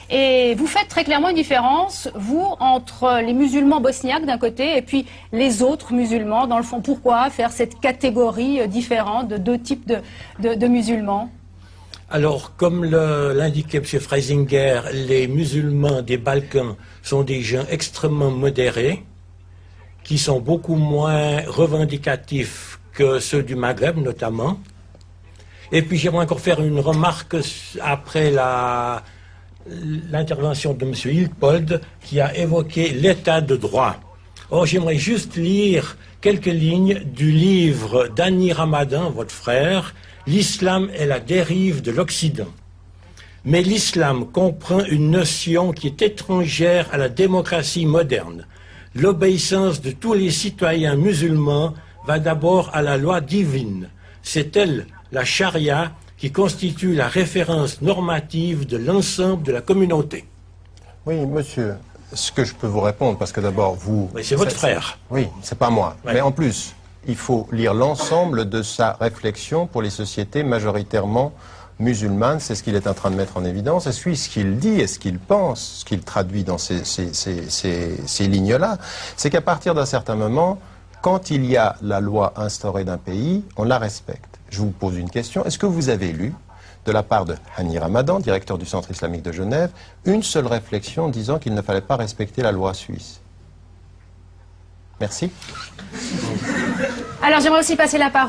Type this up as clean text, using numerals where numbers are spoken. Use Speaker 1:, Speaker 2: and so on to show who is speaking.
Speaker 1: Et vous faites très clairement une différence, vous, entre les musulmans bosniaques d'un côté et puis les autres musulmans. Dans le fond, pourquoi faire cette catégorie différente de deux types de musulmans?
Speaker 2: Alors, comme l'indiquait M. Freisinger, les musulmans des Balkans sont des gens extrêmement modérés, qui sont beaucoup moins revendicatifs que ceux du Maghreb, notamment. Et puis, j'aimerais encore faire une remarque après l'intervention de M. Hilpold, qui a évoqué l'état de droit. Or, j'aimerais juste lire quelques lignes du livre d'Annie Ramadan, votre frère, « L'islam est la dérive de l'Occident ». Mais l'islam comprend une notion qui est étrangère à la démocratie moderne. L'obéissance de tous les citoyens musulmans va d'abord à la loi divine. C'est elle, la charia, qui constitue la référence normative de l'ensemble de la communauté.
Speaker 3: Oui, monsieur, ce que je peux vous répondre, parce que d'abord, vous...
Speaker 2: Oui, c'est votre frère.
Speaker 3: Oui, c'est pas moi.
Speaker 2: Ouais.
Speaker 3: Mais en plus, il faut lire l'ensemble de sa réflexion pour les sociétés majoritairement musulmanes. C'est ce qu'il est en train de mettre en évidence. Et ce qu'il dit et ce qu'il pense, ce qu'il traduit dans ces lignes-là, c'est qu'à partir d'un certain moment, quand il y a la loi instaurée d'un pays, on la respecte. Je vous pose une question. Est-ce que vous avez lu, de la part de Hani Ramadan, directeur du Centre islamique de Genève, une seule réflexion disant qu'il ne fallait pas respecter la loi suisse? Merci.
Speaker 1: Alors j'aimerais aussi passer la parole.